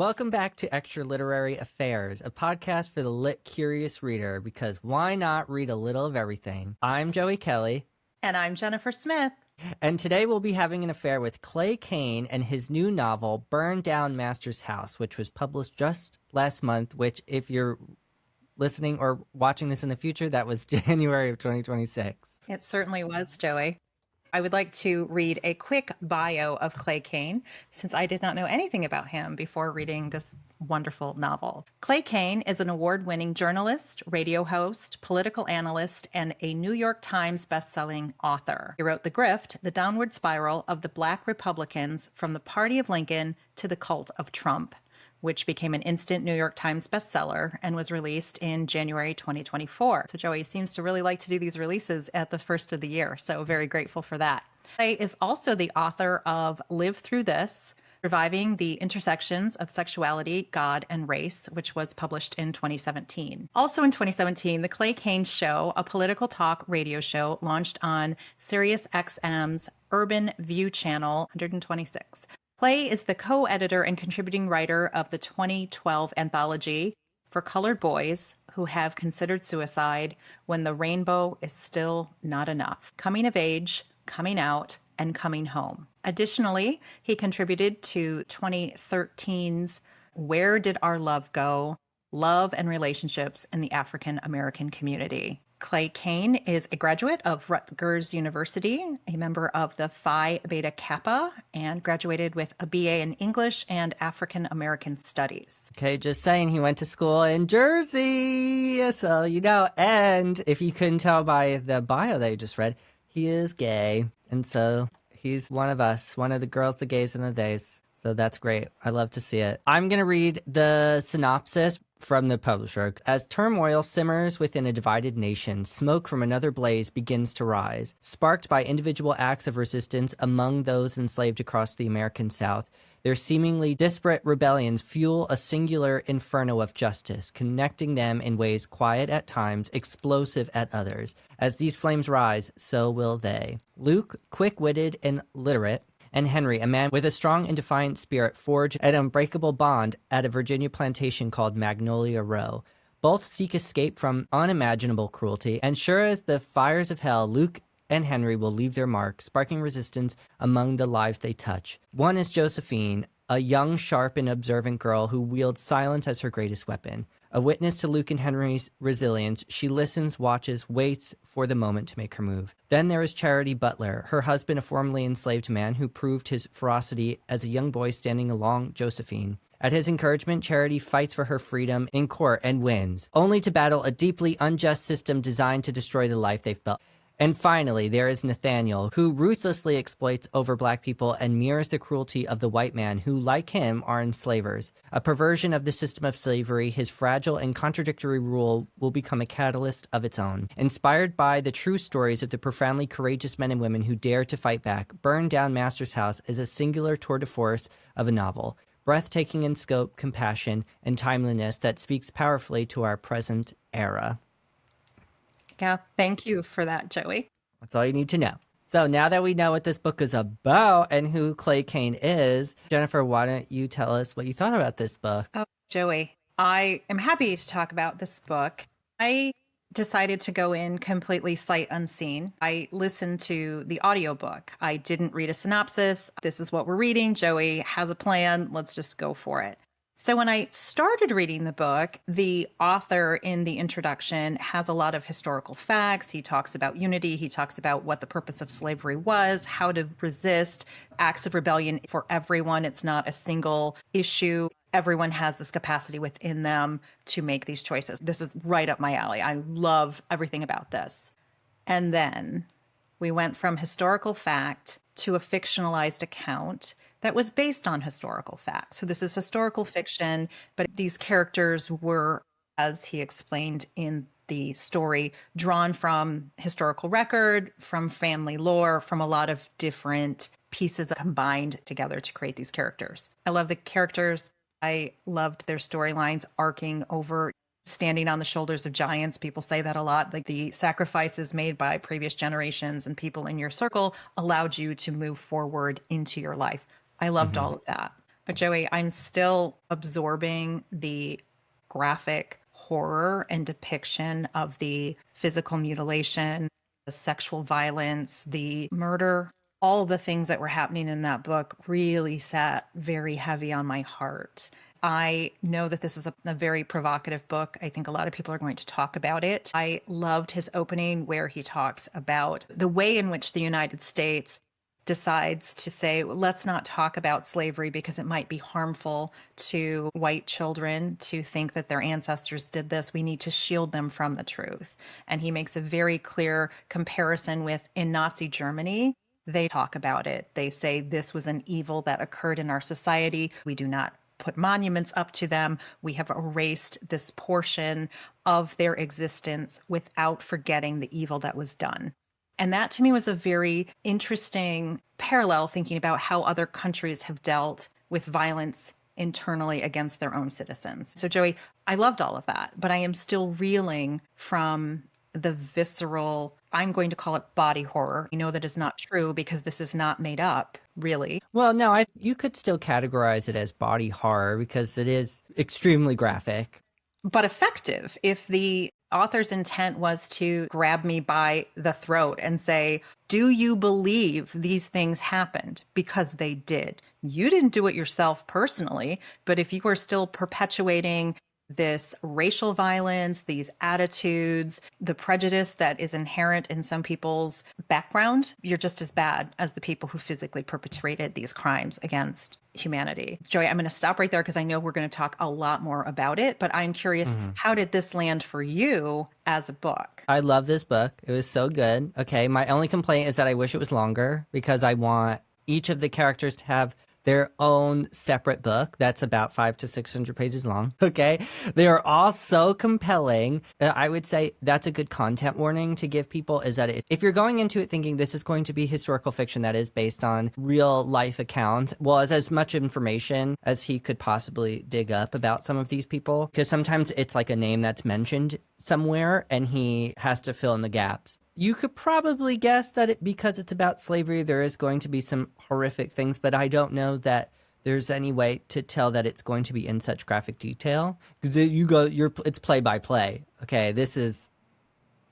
Welcome back to Extra Literary Affairs, a podcast for the lit curious reader, because why not read a little of everything? I'm Joey Kelly. And I'm Jennifer Smith. And today we'll be having an affair with Clay Cane and his new novel, Burn Down Master's House, which was published just last month, which if you're listening or watching this in the future, that was January of 2026. It certainly was, Joey. I would like to read a quick bio of Clay Cane, since I did not know anything about him before reading this wonderful novel. Clay Cane is an award-winning journalist, radio host, political analyst, and a New York Times best-selling author. He wrote The Grift, The Downward Spiral of the Black Republicans from the Party of Lincoln to the Cult of Trump, which became an instant New York Times bestseller and was released in January 2024. So Joey seems to really like to do these releases at the first of the year, so very grateful for that. Clay is also the author of Live Through This, Surviving the Intersections of Sexuality, God, and Race, which was published in 2017. Also in 2017, The Clay Cane Show, a political talk radio show, launched on Sirius XM's Urban View Channel 126. Clay is the co-editor and contributing writer of the 2012 anthology For Colored Boys Who Have Considered Suicide When the Rainbow is Still Not Enough, Coming of Age, Coming Out, and Coming Home. Additionally, he contributed to 2013's Where Did Our Love Go? Love and Relationships in the African American Community. Clay Cane is a graduate of Rutgers University, a member of the Phi Beta Kappa, and graduated with a BA in English and African American Studies. Okay, just saying, he went to school in Jersey, so you know. And if you couldn't tell by the bio that you just read, he is gay, and so he's one of us, one of the girls, the gays, and the theys. So that's great. I love to see it. I'm going to read the synopsis from the publisher. As turmoil simmers within a divided nation, smoke from another blaze begins to rise. Sparked by individual acts of resistance among those enslaved across the American South, their seemingly disparate rebellions fuel a singular inferno of justice, connecting them in ways quiet at times, explosive at others. As these flames rise, so will they. Luke, quick-witted and literate, and Henry, a man with a strong and defiant spirit, forge an unbreakable bond at a Virginia plantation called Magnolia Row. Both seek escape from unimaginable cruelty, and sure as the fires of hell, Luke and Henry will leave their mark, sparking resistance among the lives they touch. One is Josephine, a young, sharp, and observant girl who wields silence as her greatest weapon. A witness to Luke and Henry's resilience, she listens, watches, waits for the moment to make her move. Then there is Charity Butler, her husband, a formerly enslaved man who proved his ferocity as a young boy standing along Josephine. At his encouragement, Charity fights for her freedom in court and wins, only to battle a deeply unjust system designed to destroy the life they've built. And finally, there is Nathaniel, who ruthlessly exploits over black people and mirrors the cruelty of the white man who, like him, are enslavers. A perversion of the system of slavery, his fragile and contradictory rule will become a catalyst of its own. Inspired by the true stories of the profoundly courageous men and women who dare to fight back, Burn Down Master's House is a singular tour de force of a novel, breathtaking in scope, compassion, and timeliness that speaks powerfully to our present era. Yeah, thank you for that, Joey. That's all you need to know. So now that we know what this book is about and who Clay Cane is, Jennifer, why don't you tell us what you thought about this book? Oh, Joey, I am happy to talk about this book. I decided to go in completely sight unseen. I listened to the audiobook. I didn't read a synopsis. This is what we're reading. Joey has a plan. Let's just go for it. So when I started reading the book, the author in the introduction has a lot of historical facts. He talks about unity. He talks about what the purpose of slavery was, how to resist, acts of rebellion for everyone. It's not a single issue. Everyone has this capacity within them to make these choices. This is right up my alley. I love everything about this. And then we went from historical fact to a fictionalized account that was based on historical facts. So this is historical fiction, but these characters were, as he explained in the story, drawn from historical record, from family lore, from a lot of different pieces combined together to create these characters. I love the characters. I loved their storylines arcing over standing on the shoulders of giants. People say that a lot. Like the sacrifices made by previous generations and people in your circle allowed you to move forward into your life. I loved all of that. But Joey, I'm still absorbing the graphic horror and depiction of the physical mutilation, the sexual violence, the murder. All the things that were happening in that book really sat very heavy on my heart. I know that this is a very provocative book. I think a lot of people are going to talk about it. I loved his opening where he talks about the way in which the United States decides to say, let's not talk about slavery because it might be harmful to white children to think that their ancestors did this. We need to shield them from the truth. And he makes a very clear comparison with in Nazi Germany. They talk about it. They say this was an evil that occurred in our society. We do not put monuments up to them. We have erased this portion of their existence without forgetting the evil that was done. And that to me was a very interesting parallel, thinking about how other countries have dealt with violence internally against their own citizens. So, Joey, I loved all of that, but I am still reeling from the visceral, I'm going to call it body horror. I know that is not true because this is not made up, really. Well, no, you could still categorize it as body horror because it is extremely graphic. But effective. If the author's intent was to grab me by the throat and say, do you believe these things happened? Because they did. You didn't do it yourself personally, but if you are still perpetuating this racial violence, these attitudes, the prejudice that is inherent in some people's background, you're just as bad as the people who physically perpetrated these crimes against humanity. Joey, I'm going to stop right there because I know we're going to talk a lot more about it, but I'm curious, how did this land for you as a book? I love this book. It was so good. Okay, my only complaint is that I wish it was longer because I want each of the characters to have their own separate book that's about 500 to 600 pages long. Okay. They are all so compelling. I would say that's a good content warning to give people is that if you're going into it thinking this is going to be historical fiction that is based on real life accounts, well, as much information as he could possibly dig up about some of these people, because sometimes it's like a name that's mentioned somewhere and he has to fill in the gaps. You could probably guess that because it's about slavery, there is going to be some horrific things, but I don't know that there's any way to tell that it's going to be in such graphic detail because it's play by play. Okay, this is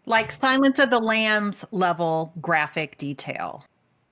like Silence of the Lambs level graphic detail.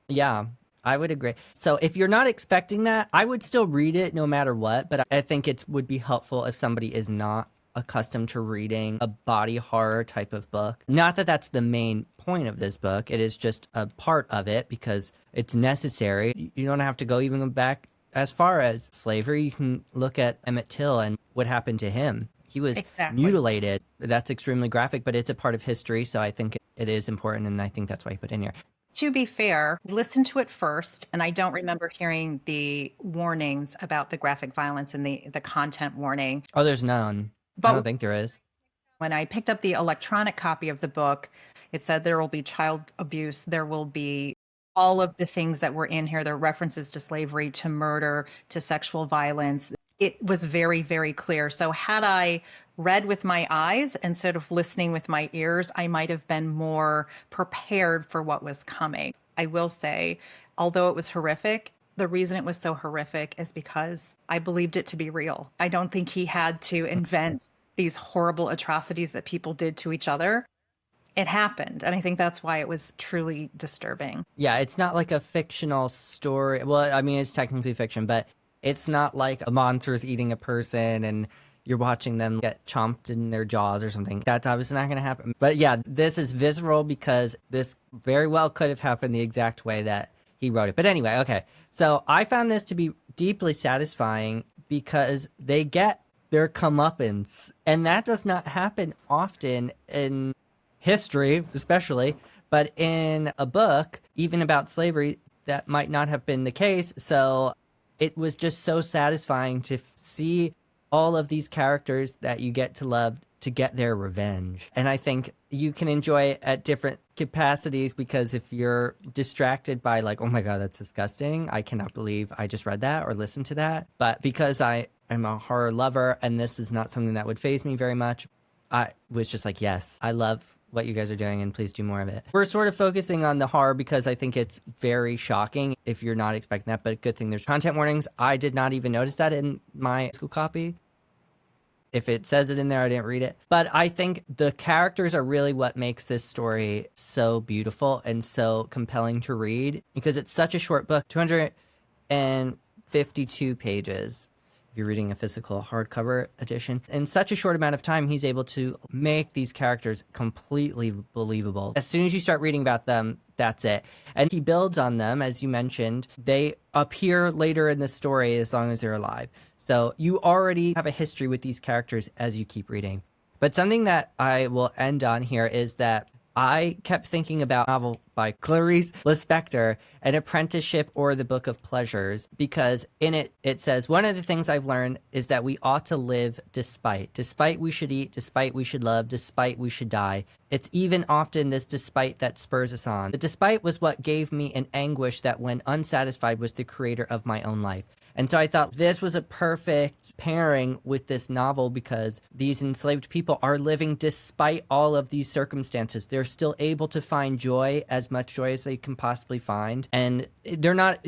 Yeah, I would agree. So if you're not expecting that, I would still read it no matter what, but I think it would be helpful if somebody is not accustomed to reading a body horror type of book. Not that that's the main point of this book. It is just a part of it because it's necessary. You don't have to go even back as far as slavery. You can look at Emmett Till and what happened to him. He was mutilated. That's extremely graphic, but it's a part of history. So I think it is important. And I think that's why I put it in here. To be fair, listen to it first, and I don't remember hearing the warnings about the graphic violence and the content warning. Oh, there's none. But I don't think there is. When I picked up the electronic copy of the book, it said there will be child abuse. There will be all of the things that were in here. There are references to slavery, to murder, to sexual violence. It was very, very clear. So had I read with my eyes instead of listening with my ears, I might have been more prepared for what was coming. I will say, although it was horrific, the reason it was so horrific is because I believed it to be real. I don't think he had to invent these horrible atrocities that people did to each other. It happened. And I think that's why it was truly disturbing. Yeah, it's not like a fictional story. Well, I mean, it's technically fiction, but it's not like a monster is eating a person and you're watching them get chomped in their jaws or something. That's obviously not going to happen. But yeah, this is visceral because this very well could have happened the exact way that he wrote it. But anyway, okay. So I found this to be deeply satisfying because they get their comeuppance. And that does not happen often in history, especially. But in a book, even about slavery, that might not have been the case. So it was just so satisfying to see all of these characters that you get to love to get their revenge. And I think you can enjoy it at different capacities because if you're distracted by like, oh my God, that's disgusting. I cannot believe I just read that or listened to that. But because I am a horror lover and this is not something that would faze me very much, I was just like, yes, I love what you guys are doing, and please do more of it. We're sort of focusing on the horror because I think it's very shocking if you're not expecting that, but good thing there's content warnings. I did not even notice that in my school copy. If it says it in there, I didn't read it. But I think the characters are really what makes this story so beautiful and so compelling to read, because it's such a short book, 252 pages. If you're reading a physical hardcover edition, in such a short amount of time, he's able to make these characters completely believable. As soon as you start reading about them, that's it. And he builds on them, as you mentioned. They appear later in the story as long as they're alive. So you already have a history with these characters as you keep reading. But something that I will end on here is that I kept thinking about a novel by Clarice Lispector, An Apprenticeship or the Book of Pleasures, because in it, it says, one of the things I've learned is that we ought to live despite we should eat, despite we should love, despite we should die. It's even often this despite that spurs us on. The despite was what gave me an anguish that when unsatisfied was the creator of my own life. And so I thought this was a perfect pairing with this novel, because these enslaved people are living despite all of these circumstances. They're still able to find joy, as much joy as they can possibly find. And they're not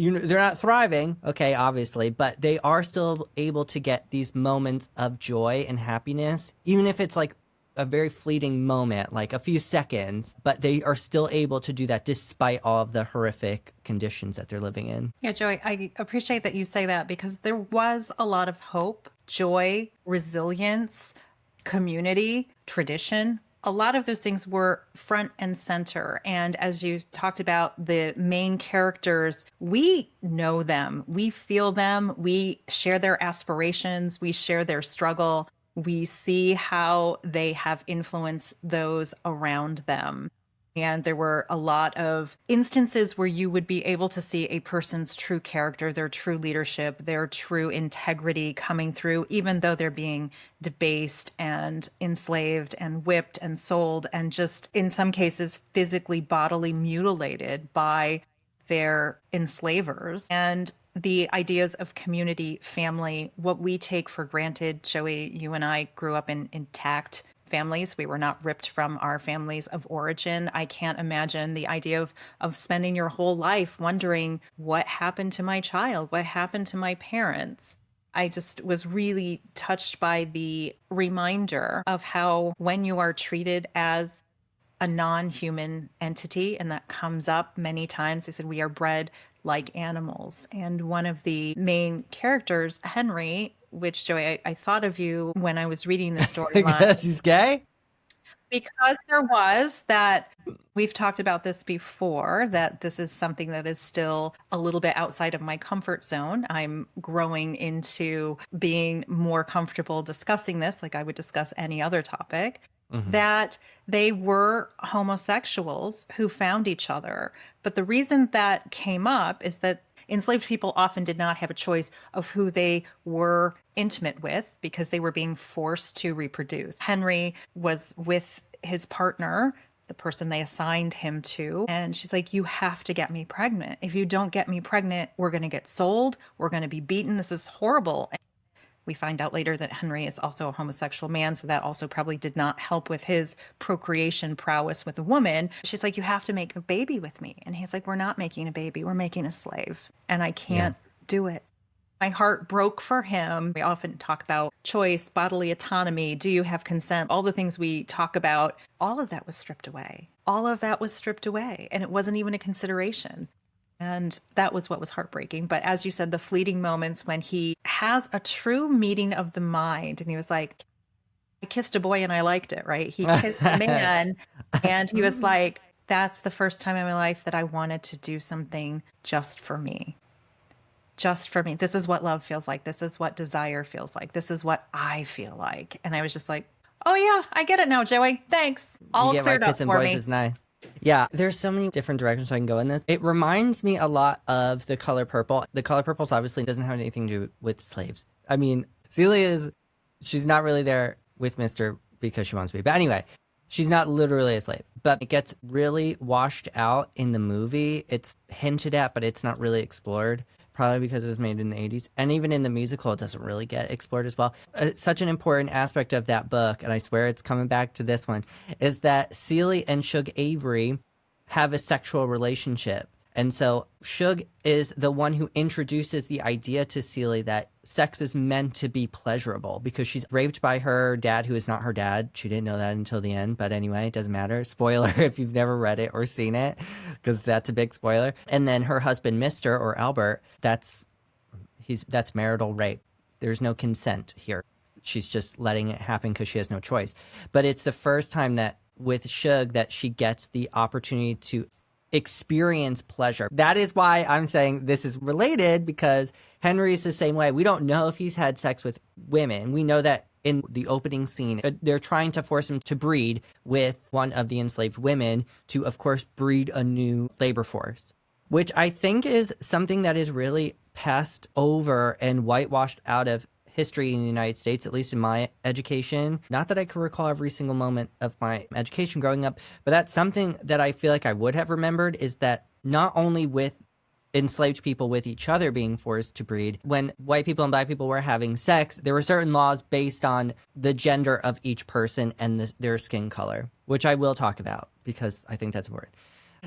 thriving, okay, obviously, but they are still able to get these moments of joy and happiness, even if it's like a very fleeting moment, like a few seconds, but they are still able to do that despite all of the horrific conditions that they're living in. Yeah, Joey, I appreciate that you say that, because there was a lot of hope, joy, resilience, community, tradition. A lot of those things were front and center. And as you talked about the main characters, we know them, we feel them, we share their aspirations, we share their struggle. We see how they have influenced those around them. And there were a lot of instances where you would be able to see a person's true character, their true leadership, their true integrity coming through, even though they're being debased and enslaved and whipped and sold, and just in some cases physically, bodily mutilated by their enslavers. And the ideas of community, family, what we take for granted. Joey, you and I grew up in intact families. We were not ripped from our families of origin. I can't imagine the idea of spending your whole life wondering what happened to my child, what happened to my parents. I just was really touched by the reminder of how when you are treated as a non-human entity, and that comes up many times. They said we are bred like animals. And one of the main characters, Henry, which, Joey, I thought of you when I was reading the storyline. Because he's gay? Because there was that, we've talked about this before, that this is something that is still a little bit outside of my comfort zone. I'm growing into being more comfortable discussing this like I would discuss any other topic. Mm-hmm. That they were homosexuals who found each other. But the reason that came up is that enslaved people often did not have a choice of who they were intimate with, because they were being forced to reproduce. Henry was with his partner, the person they assigned him to, and she's like, you have to get me pregnant. If you don't get me pregnant, we're going to get sold. We're going to be beaten. This is horrible. We find out later that Henry is also a homosexual man, so that also probably did not help with his procreation prowess with a woman. She's like, you have to make a baby with me. And he's like, we're not making a baby, we're making a slave. And I can't do it. My heart broke for him. We often talk about choice, bodily autonomy, do you have consent? All the things we talk about, all of that was stripped away. All of that was stripped away. And it wasn't even a consideration. And that was what was heartbreaking. But as you said, the fleeting moments when he has a true meeting of the mind, and he was like, I kissed a boy and I liked it, right? He kissed a man and he was like, that's the first time in my life that I wanted to do something just for me. Just for me. This is what love feels like. This is what desire feels like. This is what I feel like. And I was just like, oh yeah, I get it now, Joey. Thanks. All cleared up for me. Is nice. Yeah, there's so many different directions I can go in this. It reminds me a lot of The Color Purple. The Color Purple obviously doesn't have anything to do with slaves. I mean, Celia she's not really there with Mr. because she wants to be. But anyway, She's not literally a slave, but it gets really washed out in the movie. It's hinted at, but it's not really explored, probably because it was made in the 80s. And even in the musical, it doesn't really get explored as well. It's such an important aspect of that book, and I swear it's coming back to this one, is that Celie and Shug Avery have a sexual relationship. And so Shug is the one who introduces the idea to Celie that sex is meant to be pleasurable because she's raped by her dad, who is not her dad. She didn't know that until the end. But anyway, it doesn't matter. Spoiler if you've never read it or seen it, because that's a big spoiler. And then her husband, Mr. or Albert, that's marital rape. There's no consent here. She's just letting it happen because she has no choice. But it's the first time that with Shug that she gets the opportunity to experience pleasure. That is why I'm saying this is related, because Henry is the same way. We don't know if he's had sex with women. We know that in the opening scene, they're trying to force him to breed with one of the enslaved women to, of course, breed a new labor force, which I think is something that is really passed over and whitewashed out of history in the United States, at least in my education. Not that I can recall every single moment of my education growing up, but that's something that I feel like I would have remembered, is that not only with enslaved people with each other being forced to breed, when white people and black people were having sex, there were certain laws based on the gender of each person and their skin color, which I will talk about because I think that's important.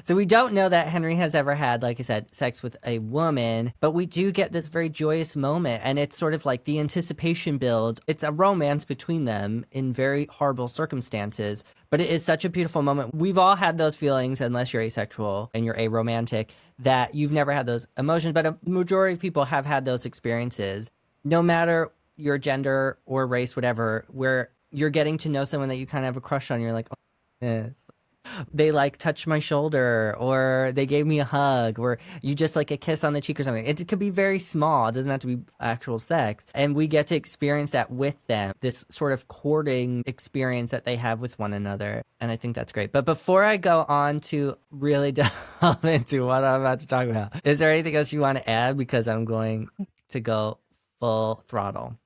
So we don't know that Henry has ever had, like I said, sex with a woman, but we do get this very joyous moment, and it's sort of like the anticipation build. It's a romance between them in very horrible circumstances, but it is such a beautiful moment. We've all had those feelings, unless you're asexual and you're aromantic, that you've never had those emotions, but a majority of people have had those experiences, no matter your gender or race, whatever, where you're getting to know someone that you kind of have a crush on. You're like, oh, eh. They like touched my shoulder, or they gave me a hug, or you just like a kiss on the cheek or something. It could be very small. It doesn't have to be actual sex. And we get to experience that with them, this sort of courting experience that they have with one another. And I think that's great. But before I go on to really delve into what I'm about to talk about, is there anything else you want to add? Because I'm going to go full throttle.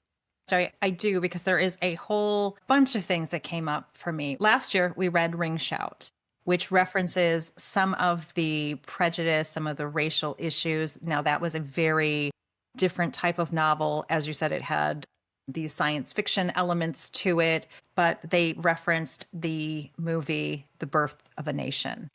I do, because there is a whole bunch of things that came up for me. Last year, we read Ring Shout, which references some of the prejudice, some of the racial issues. Now, that was a very different type of novel. As you said, it had these science fiction elements to it, but they referenced the movie The Birth of a Nation.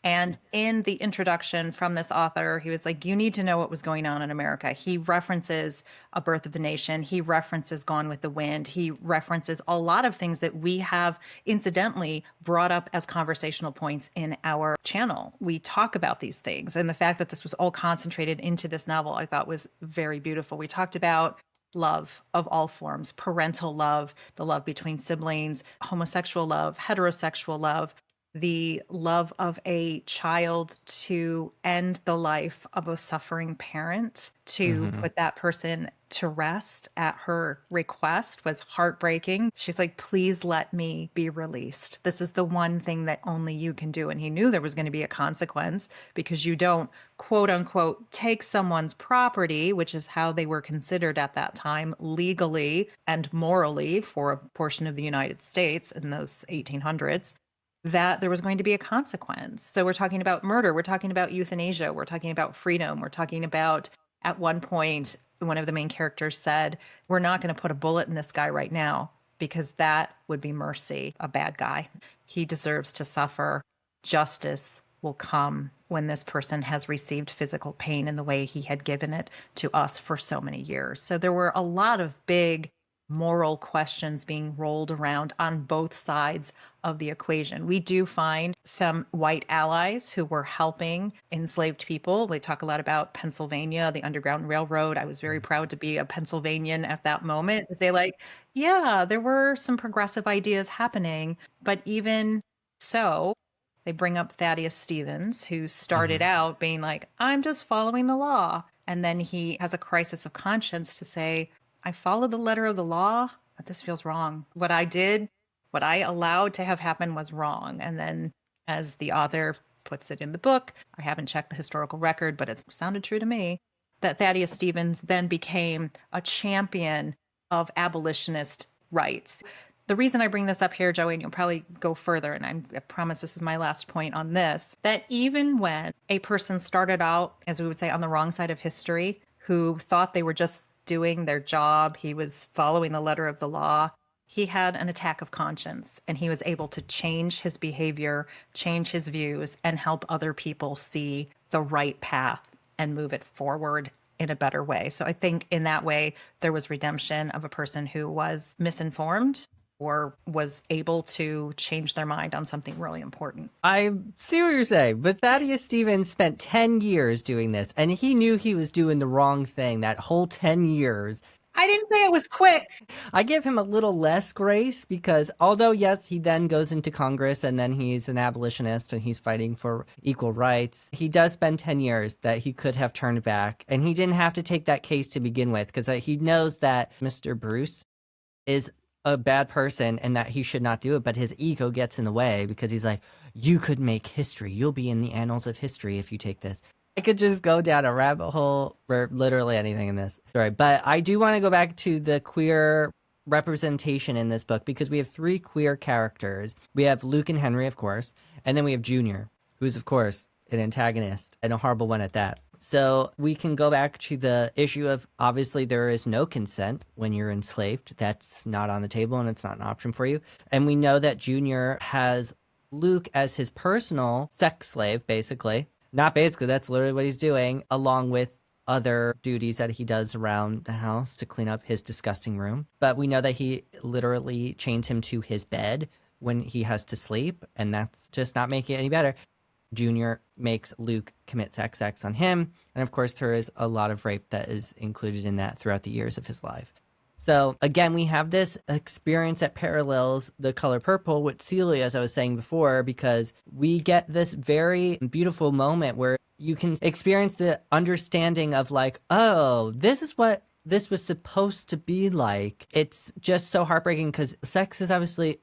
And in the introduction from this author, he was like, you need to know what was going on in America. He references A Birth of a Nation. He references Gone with the Wind. He references a lot of things that we have incidentally brought up as conversational points in our channel. We talk about these things. And the fact that this was all concentrated into this novel, I thought was very beautiful. We talked about love of all forms, parental love, the love between siblings, homosexual love, heterosexual love, the love of a child to end the life of a suffering parent, to put that person to rest at her request, was heartbreaking. She's like, please let me be released. This is the one thing that only you can do. And he knew there was going to be a consequence, because you don't, quote unquote, take someone's property, which is how they were considered at that time, legally and morally for a portion of the United States in those 1800s. That there was going to be a consequence. So we're talking about murder, we're talking about euthanasia, we're talking about freedom, we're talking about, at one point, one of the main characters said, we're not going to put a bullet in this guy right now, because that would be mercy, a bad guy. He deserves to suffer. Justice will come when this person has received physical pain in the way he had given it to us for so many years. So there were a lot of big moral questions being rolled around on both sides of the equation. We do find some white allies who were helping enslaved people. We talk a lot about Pennsylvania, the Underground Railroad. I was very proud to be a Pennsylvanian at that moment. They like, yeah, there were some progressive ideas happening, but even so, they bring up Thaddeus Stevens, who started out being like, I'm just following the law. And then he has a crisis of conscience to say, I followed the letter of the law, but this feels wrong. What I did, what I allowed to have happen was wrong. And then, as the author puts it in the book, I haven't checked the historical record, but it sounded true to me, that Thaddeus Stevens then became a champion of abolitionist rights. The reason I bring this up here, Joey, and you'll probably go further, and I promise this is my last point on this, that even when a person started out, as we would say, on the wrong side of history, who thought they were just doing their job, he was following the letter of the law, he had an attack of conscience and he was able to change his behavior, change his views, and help other people see the right path and move it forward in a better way. So I think in that way, there was redemption of a person who was misinformed or was able to change their mind on something really important. I see what you're saying, but Thaddeus Stevens spent 10 years doing this, and he knew he was doing the wrong thing that whole 10 years. I didn't say it was quick. I give him a little less grace because although, yes, he then goes into Congress and then he's an abolitionist and he's fighting for equal rights, he does spend 10 years that he could have turned back, and he didn't have to take that case to begin with because he knows that Mr. Bruce is a bad person and that he should not do it, but his ego gets in the way because he's like, you could make history. You'll be in the annals of history if you take this. I could just go down a rabbit hole for literally anything in this story, but I do want to go back to the queer representation in this book because we have 3 queer characters. We have Luke and Henry, of course, and then we have Junior, who's, of course, an antagonist and a horrible one at that. So we can go back to the issue of obviously there is no consent when you're enslaved. That's not on the table and it's not an option for you. And we know that Junior has Luke as his personal sex slave, basically. Not basically, that's literally what he's doing, along with other duties that he does around the house to clean up his disgusting room. But we know that he literally chains him to his bed when he has to sleep, and that's just not making it any better. Junior makes Luke commit sex acts on him, and of course there is a lot of rape that is included in that throughout the years of his life. So again, we have this experience that parallels The Color Purple with Celia, as I was saying before, because we get this very beautiful moment where you can experience the understanding of like, oh, this is what this was supposed to be like. It's just so heartbreaking because sex is obviously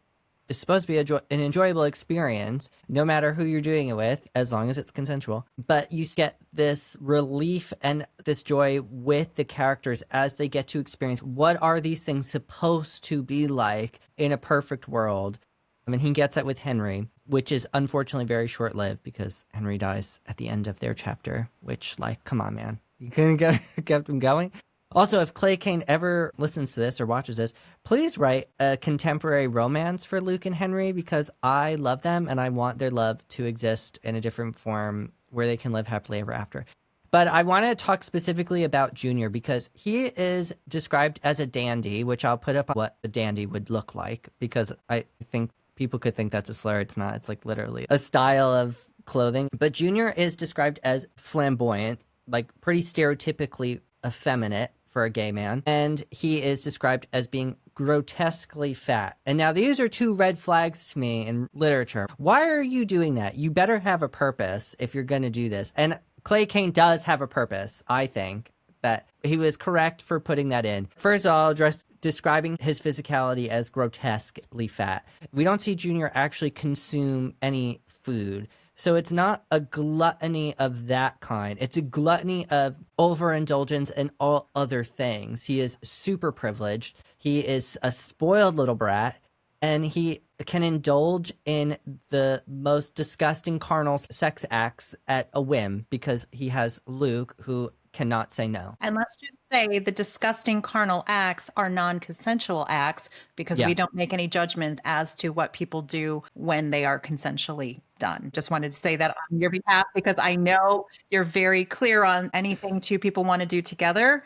is supposed to be an enjoyable experience, no matter who you're doing it with, as long as it's consensual. But you get this relief and this joy with the characters as they get to experience what are these things supposed to be like in a perfect world. I mean, he gets that with Henry, which is unfortunately very short-lived because Henry dies at the end of their chapter, which, like, come on, man. You couldn't get kept him going? Also, if Clay Kane ever listens to this or watches this, please write a contemporary romance for Luke and Henry because I love them and I want their love to exist in a different form where they can live happily ever after. But I want to talk specifically about Junior because he is described as a dandy, which I'll put up what a dandy would look like because I think people could think that's a slur. It's not. It's like literally a style of clothing. But Junior is described as flamboyant, like pretty stereotypically effeminate for a gay man, and he is described as being grotesquely fat. And now these are 2 red flags to me in literature. Why are you doing that? You better have a purpose if you're going to do this. And Clay Kane does have a purpose, I think, that he was correct for putting that in. First of all, describing his physicality as grotesquely fat. We don't see Junior actually consume any food. So it's not a gluttony of that kind. It's a gluttony of overindulgence and all other things. He is super privileged. He is a spoiled little brat, and he can indulge in the most disgusting carnal sex acts at a whim because he has Luke, who cannot say no. And let's just say the disgusting carnal acts are non-consensual acts because we don't make any judgment as to what people do when they are consensually done. Just wanted to say that on your behalf because I know you're very clear on anything 2 people want to do together.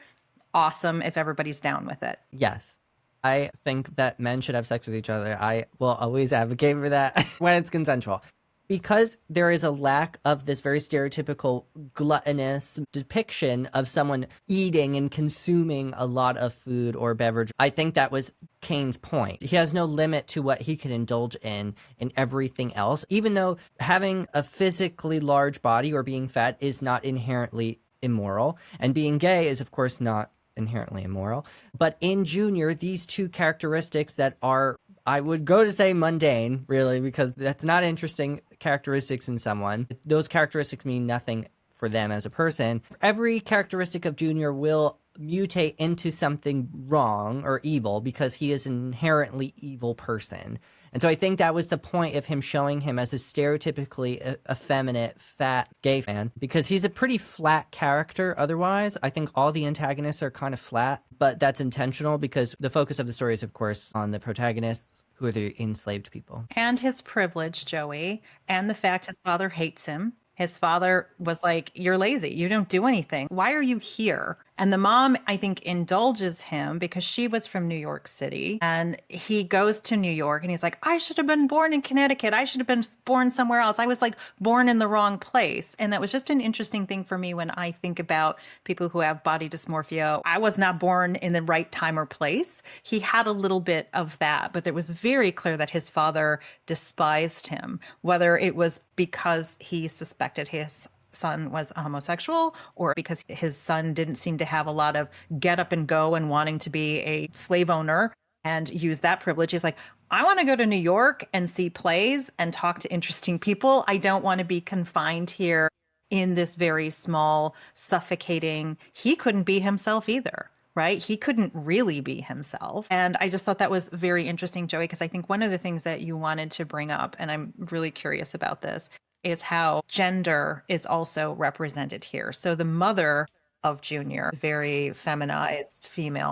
Awesome if everybody's down with it. Yes. I think that men should have sex with each other. I will always advocate for that when it's consensual. Because there is a lack of this very stereotypical gluttonous depiction of someone eating and consuming a lot of food or beverage, I think that was Kane's point. He has no limit to what he can indulge in everything else, even though having a physically large body or being fat is not inherently immoral. And being gay is, of course, not inherently immoral. But in Junior, these 2 characteristics that are, I would go to say mundane, really, because that's not interesting characteristics in someone. Those characteristics mean nothing for them as a person. Every characteristic of Junior will mutate into something wrong or evil because he is an inherently evil person. And so I think that was the point of him showing him as a stereotypically effeminate, fat, gay man, because he's a pretty flat character otherwise. I think all the antagonists are kind of flat, but that's intentional because the focus of the story is, of course, on the protagonists, who are the enslaved people. And his privilege, Joey, and the fact his father hates him. His father was like, "You're lazy. You don't do anything. Why are you here?" And the mom, I think, indulges him because she was from New York City. And he goes to New York and he's like, "I should have been born in Connecticut. I should have been born somewhere else. I was like born in the wrong place." And that was just an interesting thing for me when I think about people who have body dysmorphia. I was not born in the right time or place. He had a little bit of that, but it was very clear that his father despised him, whether it was because he suspected his son was homosexual or because his son didn't seem to have a lot of get up and go and wanting to be a slave owner and use that privilege. He's like, "I want to go to New York and see plays and talk to interesting people. I don't want to be confined here in this very small, suffocating." He couldn't be himself either, right? He couldn't really be himself. And I just thought that was very interesting, Joey, because I think one of the things that you wanted to bring up, and I'm really curious about this, is how gender is also represented here. So the mother of Junior, very feminized female,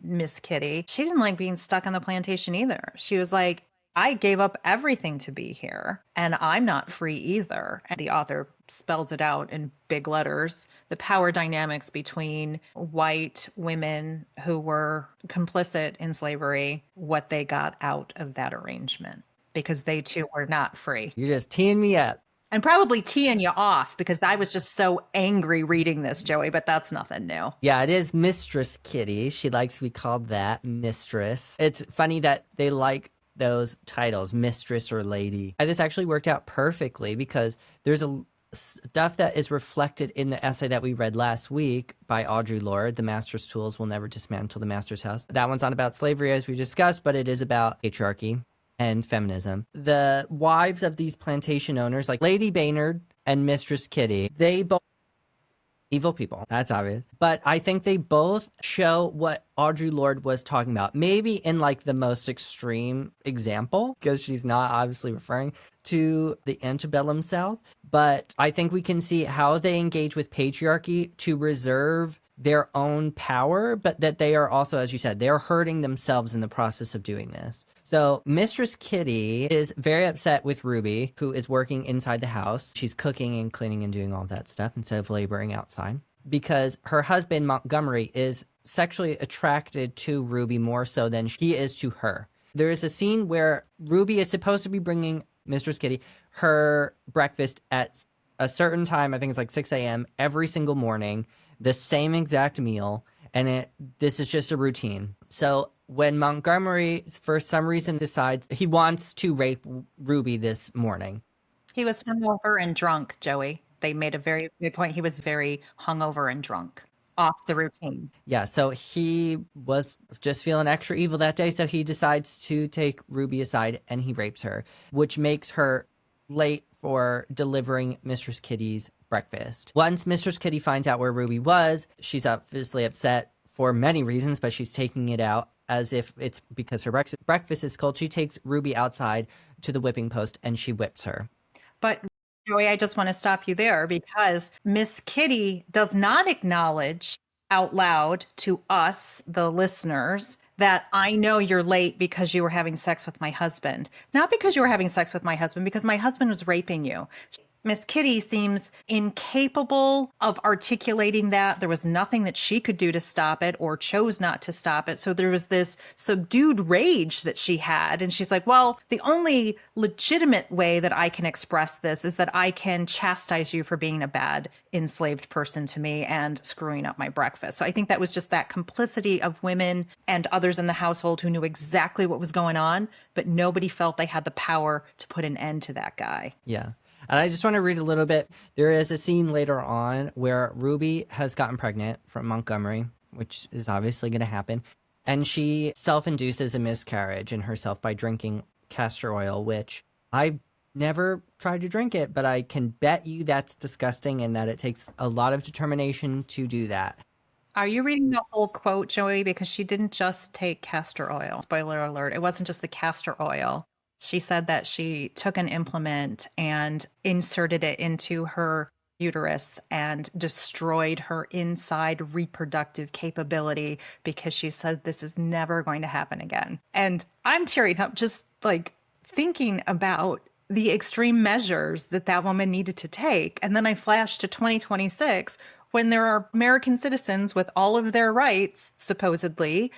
Miss Kitty, she didn't like being stuck on the plantation either. She was like, "I gave up everything to be here, and I'm not free either." And the author spells it out in big letters, the power dynamics between white women who were complicit in slavery, what they got out of that arrangement, because they too were not free. You're just teeing me up. And probably teeing you off because I was just so angry reading this, Joey, but that's nothing new. Yeah, it is Mistress Kitty. She likes to be called that, Mistress. It's funny that they like those titles, Mistress or Lady. And this actually worked out perfectly because there's a stuff that is reflected in the essay that we read last week by Audre Lorde, "The Master's Tools Will Never Dismantle the Master's House." That one's not about slavery as we discussed, but it is about patriarchy and feminism. The wives of these plantation owners, like Lady Baynard and Mistress Kitty, they both evil people. That's obvious. But I think they both show what Audre Lorde was talking about. Maybe in like the most extreme example, because she's not obviously referring to the antebellum South. But I think we can see how they engage with patriarchy to reserve their own power, but that they are also, as you said, they're hurting themselves in the process of doing this. So Mistress Kitty is very upset with Ruby, who is working inside the house. She's cooking and cleaning and doing all that stuff instead of laboring outside, because her husband, Montgomery, is sexually attracted to Ruby more so than he is to her. There is a scene where Ruby is supposed to be bringing Mistress Kitty her breakfast at a certain time, I think it's like 6 a.m. every single morning, the same exact meal, and this is just a routine. So when Montgomery, for some reason, decides he wants to rape Ruby this morning. He was hungover and drunk, Joey. They made a very good point. He was very hungover and drunk, off the routine. Yeah, so he was just feeling extra evil that day, so he decides to take Ruby aside and he rapes her, which makes her late for delivering Mistress Kitty's breakfast. Once Mistress Kitty finds out where Ruby was, she's obviously upset for many reasons, but she's taking it out as if it's because her breakfast is cold. She takes Ruby outside to the whipping post and she whips her. But Joey, I just want to stop you there because Miss Kitty does not acknowledge out loud to us, the listeners, that "I know you're late because you were having sex with my husband." Not because you were having sex with my husband, because my husband was raping you. Miss Kitty seems incapable of articulating that. There was nothing that she could do to stop it or chose not to stop it. So there was this subdued rage that she had. And she's like, "Well, the only legitimate way that I can express this is that I can chastise you for being a bad enslaved person to me and screwing up my breakfast." So I think that was just that complicity of women and others in the household who knew exactly what was going on, but nobody felt they had the power to put an end to that guy. Yeah. And I just want to read a little bit. There is a scene later on where Ruby has gotten pregnant from Montgomery, which is obviously going to happen. And she self-induces a miscarriage in herself by drinking castor oil, which I've never tried to drink it, but I can bet you that's disgusting and that it takes a lot of determination to do that. Are you reading the whole quote, Joey? Because she didn't just take castor oil. Spoiler alert, it wasn't just the castor oil. She said that she took an implement and inserted it into her uterus and destroyed her inside reproductive capability because she said this is never going to happen again. And I'm tearing up just like thinking about the extreme measures that that woman needed to take. And then I flashed to 2026 when there are American citizens with all of their rights, supposedly,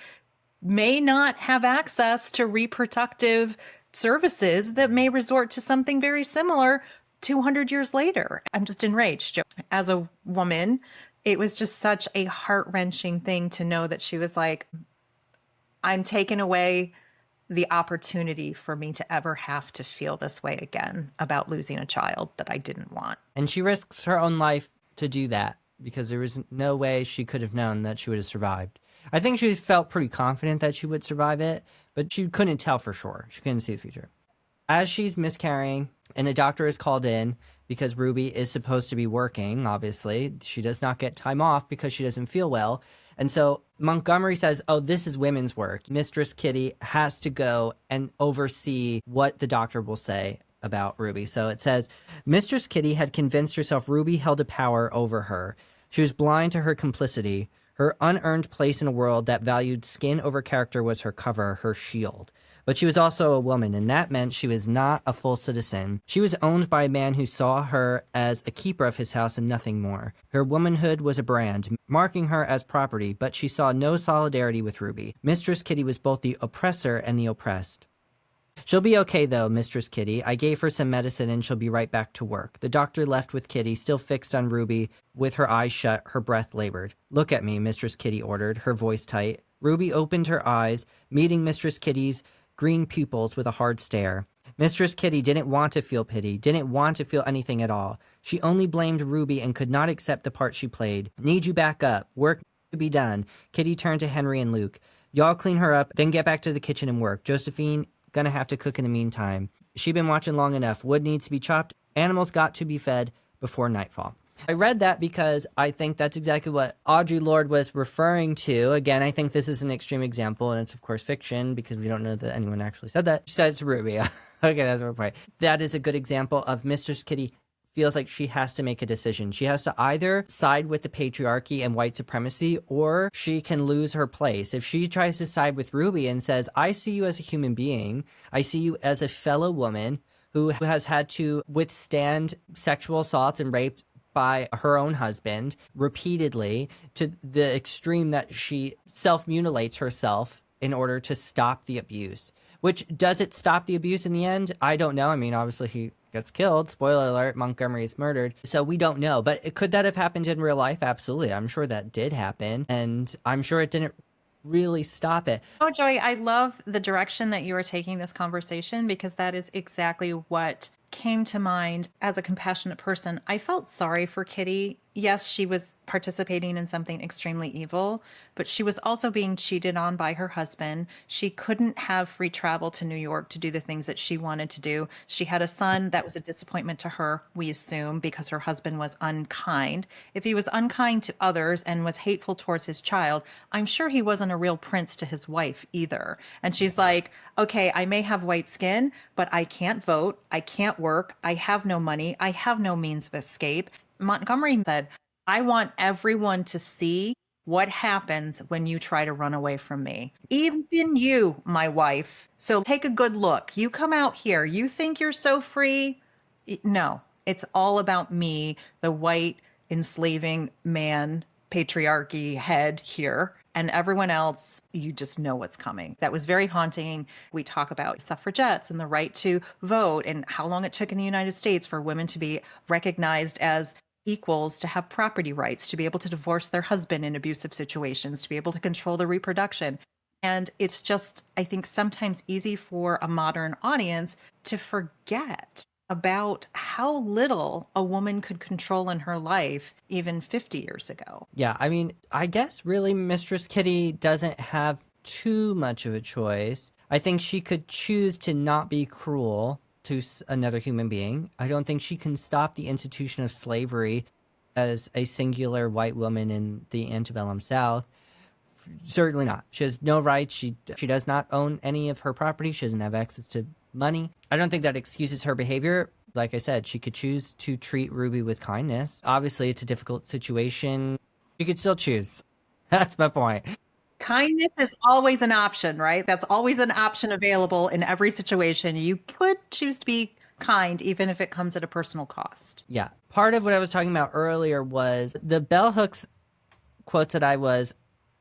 may not have access to reproductive services that may resort to something very similar 200 years later. I'm just enraged. As a woman, it was just such a heart-wrenching thing to know that she was like, I'm taking away the opportunity for me to ever have to feel this way again about losing a child that I didn't want. And she risks her own life to do that because there was no way she could have known that she would have survived. I think she felt pretty confident that she would survive it, but she couldn't tell for sure. She couldn't see the future. As she's miscarrying and a doctor is called in because Ruby is supposed to be working, obviously, she does not get time off because she doesn't feel well. And so Montgomery says, oh, this is women's work. Mistress Kitty has to go and oversee what the doctor will say about Ruby. So it says, Mistress Kitty had convinced herself Ruby held a power over her. She was blind to her complicity. Her unearned place in a world that valued skin over character was her cover, her shield. But she was also a woman, and that meant she was not a full citizen. She was owned by a man who saw her as a keeper of his house and nothing more. Her womanhood was a brand, marking her as property, but she saw no solidarity with Ruby. Mistress Kitty was both the oppressor and the oppressed. She'll be okay, though, Mistress Kitty. I gave her some medicine and she'll be right back to work. The doctor left with Kitty, still fixed on Ruby, with her eyes shut, her breath labored. Look at me, Mistress Kitty ordered, her voice tight. Ruby opened her eyes, meeting Mistress Kitty's green pupils with a hard stare. Mistress Kitty didn't want to feel pity, didn't want to feel anything at all. She only blamed Ruby and could not accept the part she played. Need you back up. Work to be done. Kitty turned to Henry and Luke. Y'all clean her up, then get back to the kitchen and work. Josephine, gonna have to cook in the meantime. She been watching long enough. Wood needs to be chopped. Animals got to be fed before nightfall. I read that because I think that's exactly what Audre Lorde was referring to. Again, I think this is an extreme example, and it's, of course, fiction because we don't know that anyone actually said that. She said it's Ruby. Okay, that's my point. That is a good example of Mistress Kitty feels like she has to make a decision. She has to either side with the patriarchy and white supremacy, or she can lose her place. If she tries to side with Ruby and says, I see you as a human being, I see you as a fellow woman who has had to withstand sexual assaults and rape by her own husband repeatedly to the extreme that she self-mutilates herself in order to stop the abuse. Which, does it stop the abuse in the end? I don't know. I mean, obviously he gets killed. Spoiler alert, Montgomery is murdered. So we don't know. But could that have happened in real life? Absolutely. I'm sure that did happen. And I'm sure it didn't really stop it. Oh, Joey, I love the direction that you are taking this conversation because that is exactly what came to mind as a compassionate person. I felt sorry for Kitty. Yes, she was participating in something extremely evil, but she was also being cheated on by her husband. She couldn't have free travel to New York to do the things that she wanted to do. She had a son that was a disappointment to her, we assume, because her husband was unkind. If he was unkind to others and was hateful towards his child, I'm sure he wasn't a real prince to his wife either. And she's like, okay, I may have white skin, but I can't vote. I can't work. I have no money. I have no means of escape. Montgomery said, I want everyone to see what happens when you try to run away from me. Even you, my wife. So take a good look. You come out here. You think you're so free? No, it's all about me, the white enslaving man, patriarchy head here. And everyone else, you just know what's coming. That was very haunting. We talk about suffragettes and the right to vote and how long it took in the United States for women to be recognized as equals, to have property rights, to be able to divorce their husband in abusive situations, to be able to control their reproduction. And it's just, I think, sometimes easy for a modern audience to forget about how little a woman could control in her life even 50 years ago. Yeah, I mean, I guess really Mistress Kitty doesn't have too much of a choice. I think she could choose to not be cruel to another human being. I don't think she can stop the institution of slavery as a singular white woman in the antebellum South. Certainly not. She has no rights. She does not own any of her property. She doesn't have access to money. I don't think that excuses her behavior. Like I said, she could choose to treat Ruby with kindness. Obviously, it's a difficult situation. She could still choose. That's my point. Kindness is always an option, right? That's always an option available in every situation. You could choose to be kind, even if it comes at a personal cost. Yeah. Part of what I was talking about earlier was the bell hooks quotes that I was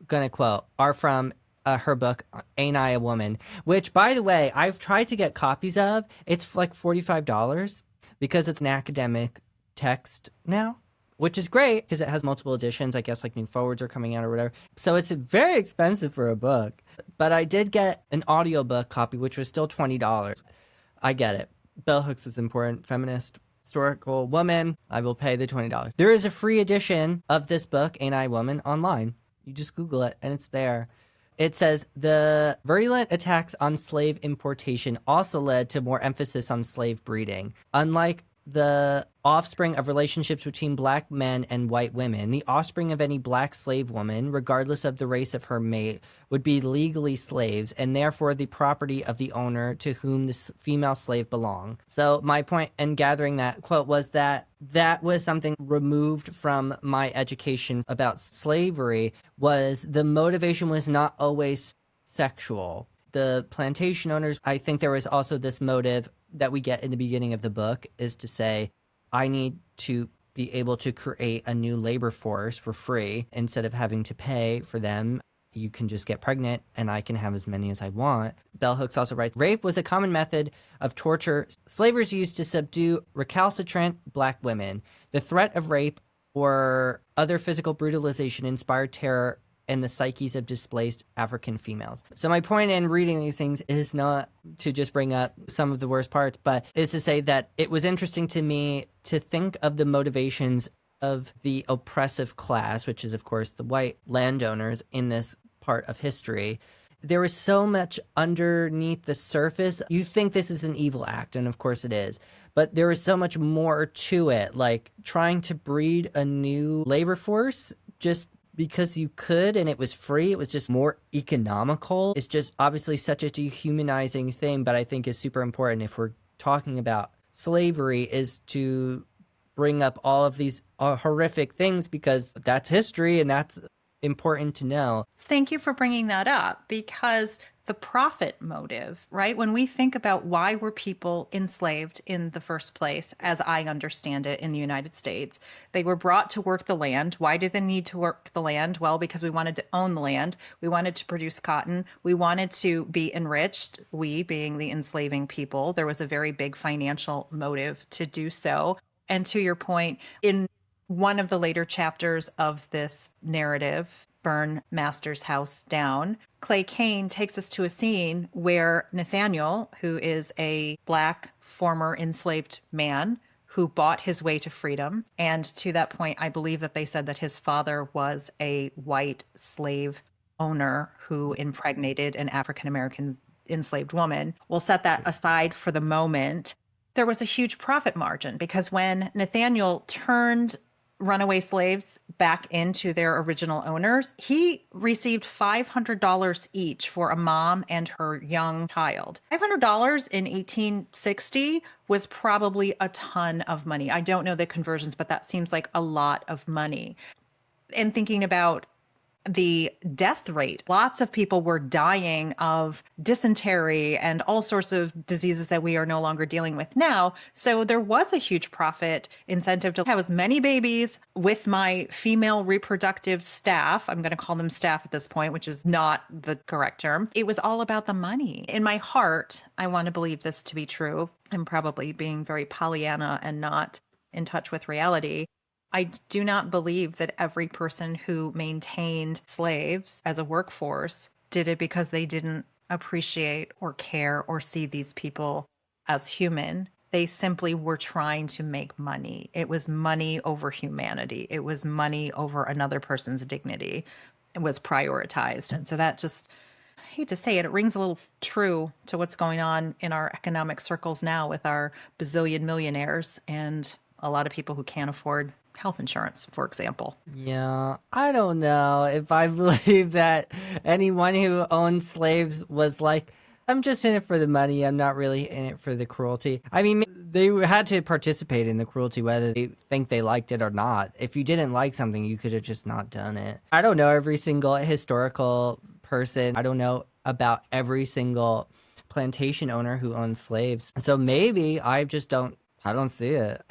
going to quote are from her book, Ain't I a Woman? Which, by the way, I've tried to get copies of. It's like $45 because it's an academic text now, which is great because it has multiple editions. I guess like new forwards are coming out or whatever. So it's very expensive for a book. But I did get an audiobook copy, which was still $20. I get it. Bell hooks is important. Feminist, historical woman. I will pay the $20. There is a free edition of this book, Ain't I a Woman, online. You just Google it and it's there. It says the virulent attacks on slave importation also led to more emphasis on slave breeding. Unlike the offspring of relationships between black men and white women, the offspring of any black slave woman, regardless of the race of her mate, would be legally slaves and therefore the property of the owner to whom the female slave belonged. So my point in gathering that quote was that was something removed from my education about slavery, was the motivation was not always sexual. The plantation owners, I think there was also this motive that we get in the beginning of the book is to say, I need to be able to create a new labor force for free instead of having to pay for them. You can just get pregnant and I can have as many as I want. Bell hooks also writes, rape was a common method of torture slavers used to subdue recalcitrant black women. The threat of rape or other physical brutalization inspired terror in the psyches of displaced African females. So my point in reading these things is not to just bring up some of the worst parts, but is to say that it was interesting to me to think of the motivations of the oppressive class, which is, of course, the white landowners in this part of history. There was so much underneath the surface. You think this is an evil act, and of course it is, but there is so much more to it, like trying to breed a new labor force just because you could and it was free. It was just more economical. It's just obviously such a dehumanizing thing, but I think is super important if we're talking about slavery, is to bring up all of these horrific things because that's history and that's important to know. Thank you for bringing that up, because the profit motive, right? When we think about why were people enslaved in the first place, as I understand it in the United States, they were brought to work the land. Why did they need to work the land? Well, because we wanted to own the land. We wanted to produce cotton. We wanted to be enriched, we being the enslaving people. There was a very big financial motive to do so. And to your point, in one of the later chapters of this narrative, Burn Master's House Down, Clay Kane takes us to a scene where Nathaniel, who is a black former enslaved man who bought his way to freedom, and to that point, I believe that they said that his father was a white slave owner who impregnated an African-American enslaved woman. We'll set that aside for the moment. There was a huge profit margin because when Nathaniel turned runaway slaves back into their original owners, he received $500 each for a mom and her young child. $500 in 1860 was probably a ton of money. I don't know the conversions, but that seems like a lot of money. And thinking about the death rate, lots of people were dying of dysentery and all sorts of diseases that we are no longer dealing with now. So there was a huge profit incentive to have as many babies with my female reproductive staff. I'm going to call them staff at this point, which is not the correct term. It was all about the money. In my heart, I want to believe this to be true. I'm probably being very Pollyanna and not in touch with reality. I do not believe that every person who maintained slaves as a workforce did it because they didn't appreciate or care or see these people as human. They simply were trying to make money. It was money over humanity. It was money over another person's dignity. It was prioritized. And so that just, I hate to say it, it rings a little true to what's going on in our economic circles now with our bazillion millionaires and a lot of people who can't afford health insurance, for example. Yeah, I don't know if I believe that anyone who owned slaves was like, I'm just in it for the money. I'm not really in it for the cruelty. I mean, they had to participate in the cruelty, whether they think they liked it or not. If you didn't like something, you could have just not done it. I don't know every single historical person. I don't know about every single plantation owner who owned slaves. So maybe I don't see it.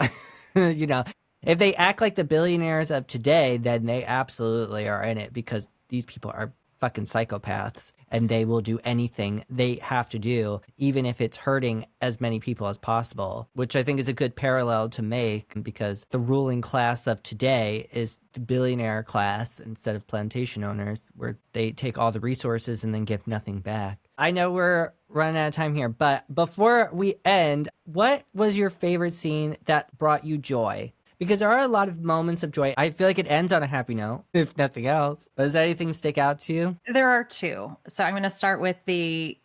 You know, if they act like the billionaires of today, then they absolutely are in it because these people are fucking psychopaths and they will do anything they have to do, even if it's hurting as many people as possible, which I think is a good parallel to make because the ruling class of today is the billionaire class instead of plantation owners, where they take all the resources and then give nothing back. I know we're running out of time here, but before we end, what was your favorite scene that brought you joy? Because there are a lot of moments of joy. I feel like it ends on a happy note, if nothing else. But does anything stick out to you? There are two. So I'm going to start with the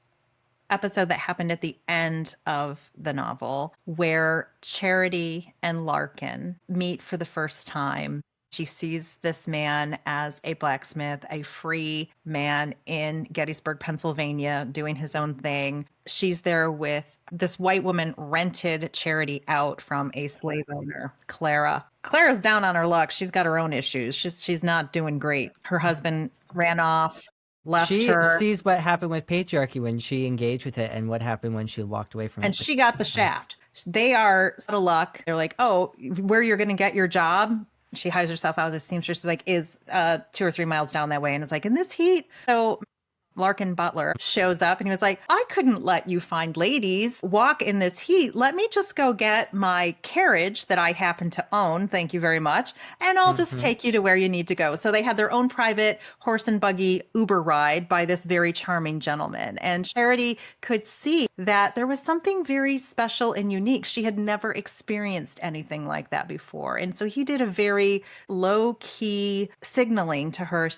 episode that happened at the end of the novel where Charity and Larkin meet for the first time. She sees this man as a blacksmith, a free man in Gettysburg, Pennsylvania, doing his own thing. She's there with this white woman rented Charity out from a slave owner, Clara. Clara's down on her luck. She's got her own issues. She's not doing great. Her husband ran off, left She her. sees what happened with patriarchy when she engaged with it and what happened when she walked away from it. And she got the shaft. They are out of luck. They're like, oh, where you're going to get your job? She hires herself out as a seamstress. She's like, is 2 or 3 miles down that way. And it's like, in this heat. So Larkin Butler shows up and he was like, I couldn't let you find ladies walk in this heat. Let me just go get my carriage that I happen to own. Thank you very much. And I'll just take you to where you need to go. So they had their own private horse and buggy Uber ride by this very charming gentleman. And Charity could see that there was something very special and unique. She had never experienced anything like that before. And so he did a very low key signaling to her.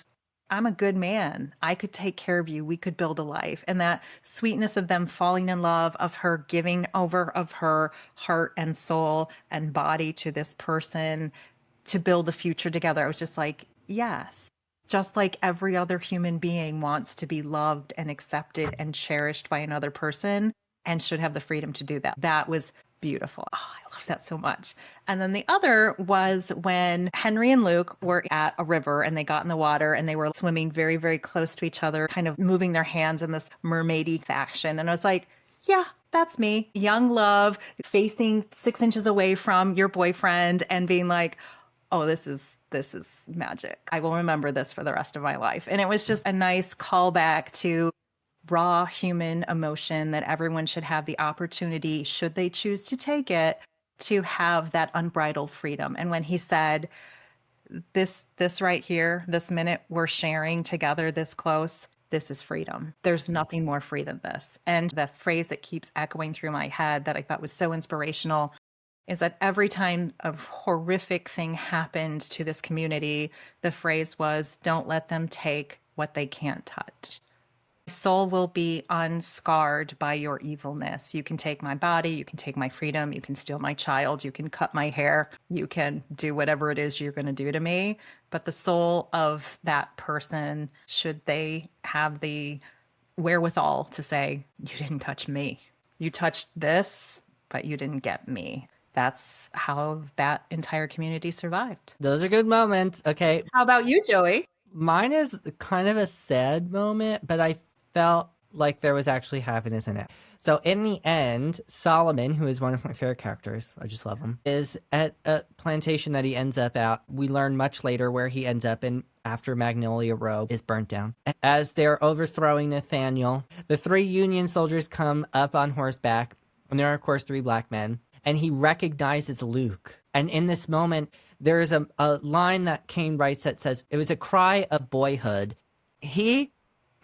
I'm a good man. I could take care of you. We could build a life. And that sweetness of them falling in love, of her giving over of her heart and soul and body to this person to build a future together. I was just like, yes. Just like every other human being wants to be loved and accepted and cherished by another person and should have the freedom to do that. That was beautiful. Oh, I love that so much. And then the other was when Henry and Luke were at a river and they got in the water and they were swimming very, very close to each other, kind of moving their hands in this mermaidy fashion. And I was like, yeah, that's me. Young love, facing 6 inches away from your boyfriend and being like, oh, this is magic. I will remember this for the rest of my life. And it was just a nice callback to raw human emotion that everyone should have the opportunity, should they choose to take it, to have that unbridled freedom. And when he said, this right here, this minute we're sharing together this close, this is freedom. There's nothing more free than this. And the phrase that keeps echoing through my head that I thought was so inspirational is that every time a horrific thing happened to this community, the phrase was, don't let them take what they can't touch. My soul will be unscarred by your evilness. You can take my body, you can take my freedom, you can steal my child, you can cut my hair, you can do whatever it is you're going to do to me. But the soul of that person, should they have the wherewithal to say, you didn't touch me. You touched this, but you didn't get me. That's how that entire community survived. Those are good moments. Okay. How about you, Joey? Mine is kind of a sad moment, but I felt like there was actually happiness in it. So in the end, Solomon, who is one of my favorite characters, I just love him, is at a plantation that he ends up at. We learn much later where he ends up in after Magnolia Row is burnt down. As they're overthrowing Nathaniel, the 3 Union soldiers come up on horseback, and there are, of course, 3 black men, and he recognizes Luke. And in this moment, there is a line that Kane writes that says, it was a cry of boyhood. He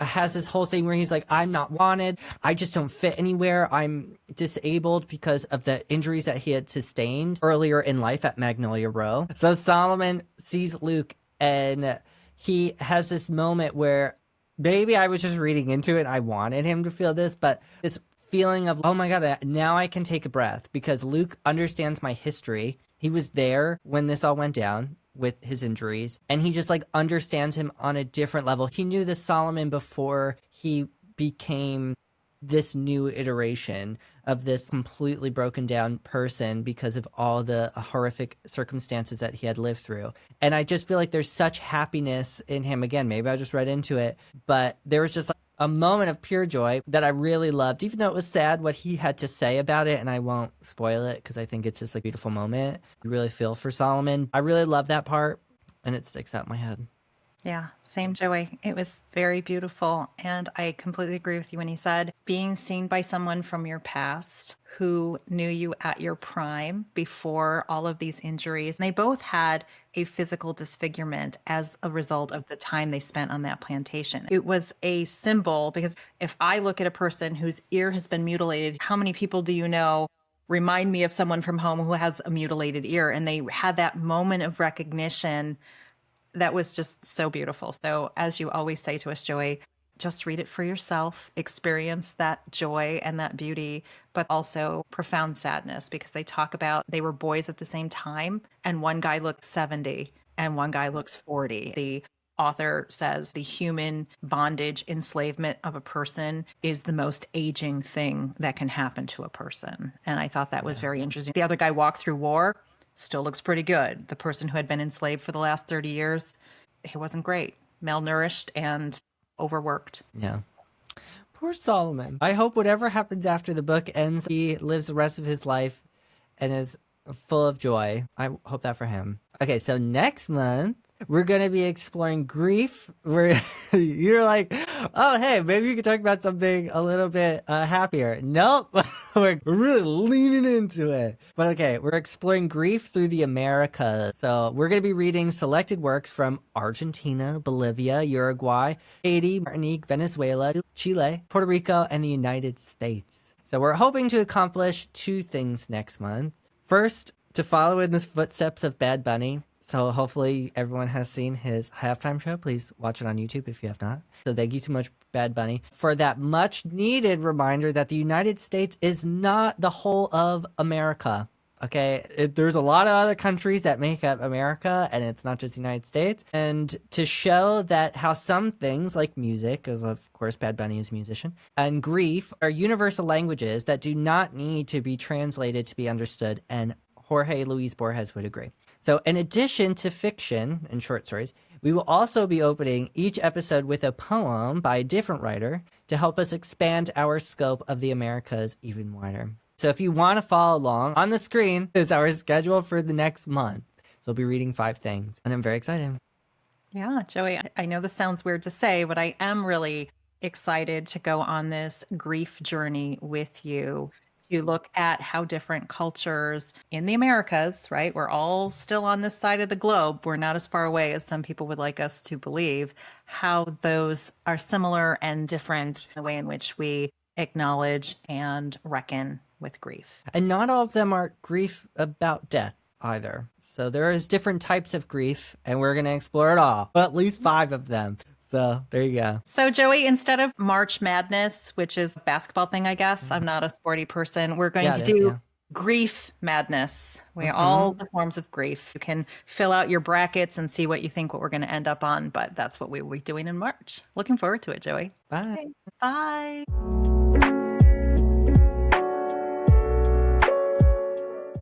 has this whole thing where he's like, I'm not wanted. I just don't fit anywhere. I'm disabled because of the injuries that he had sustained earlier in life at Magnolia Row. So Solomon sees Luke and he has this moment where maybe I was just reading into it. I wanted him to feel this, but this feeling of, oh my God, now I can take a breath because Luke understands my history. He was there when this all went down with his injuries, and he just like understands him on a different level. He knew the Solomon before he became this new iteration of this completely broken down person because of all the horrific circumstances that he had lived through. And I just feel like there's such happiness in him. Again, maybe I just read into it, but there was just like a moment of pure joy that I really loved, even though it was sad what he had to say about it. And I won't spoil it because I think it's just a beautiful moment. You really feel for Solomon. I really love that part, and it sticks out in my head. Yeah, same, Joey. It was very beautiful. And I completely agree with you when you said being seen by someone from your past who knew you at your prime before all of these injuries. They both had a physical disfigurement as a result of the time they spent on that plantation. It was a symbol because if I look at a person whose ear has been mutilated, how many people do you know remind me of someone from home who has a mutilated ear? And they had that moment of recognition that was just so beautiful. So, as you always say to us, Joey, just read it for yourself, experience that joy and that beauty, but also profound sadness because they talk about they were boys at the same time, and one guy looks 70 and one guy looks 40. The author says the human bondage, enslavement of a person is the most aging thing that can happen to a person. And I thought that was very interesting. The other guy walked through war, still looks pretty good. The person who had been enslaved for the last 30 years, he wasn't great, malnourished and overworked. Yeah. Poor Solomon. I hope whatever happens after the book ends, he lives the rest of his life and is full of joy. I hope that for him. Okay, so next month, we're going to be exploring grief. You're like, oh, hey, maybe you could talk about something a little bit happier. Nope. We're really leaning into it. But okay, we're exploring grief through the Americas. So we're going to be reading selected works from Argentina, Bolivia, Uruguay, Haiti, Martinique, Venezuela, Chile, Puerto Rico, and the United States. So we're hoping to accomplish 2 things next month. First, to follow in the footsteps of Bad Bunny. So hopefully everyone has seen his halftime show. Please watch it on YouTube if you have not. So thank you so much, Bad Bunny, for that much needed reminder that the United States is not the whole of America. Okay, there's a lot of other countries that make up America, and it's not just the United States. And to show that how some things like music, because of course Bad Bunny is a musician, and grief are universal languages that do not need to be translated to be understood, and Jorge Luis Borges would agree. So in addition to fiction and short stories, we will also be opening each episode with a poem by a different writer to help us expand our scope of the Americas even wider. So if you want to follow along, on the screen is our schedule for the next month. So we'll be reading 5 things, and I'm very excited. Yeah, Joey, I know this sounds weird to say, but I am really excited to go on this grief journey with you. You look at how different cultures in the Americas, right? We're all still on this side of the globe. We're not as far away as some people would like us to believe, how those are similar and different in the way in which we acknowledge and reckon with grief. And not all of them are grief about death either. So there is different types of grief, and we're going to explore it all, at least 5 of them. So there you go. So Joey, instead of March Madness, which is a basketball thing, I guess, I'm not a sporty person, we're going to do Grief Madness. All the forms of grief. You can fill out your brackets and see what you think what we're going to end up on, but that's what we will be doing in March. Looking forward to it, Joey. Bye. Okay. Bye.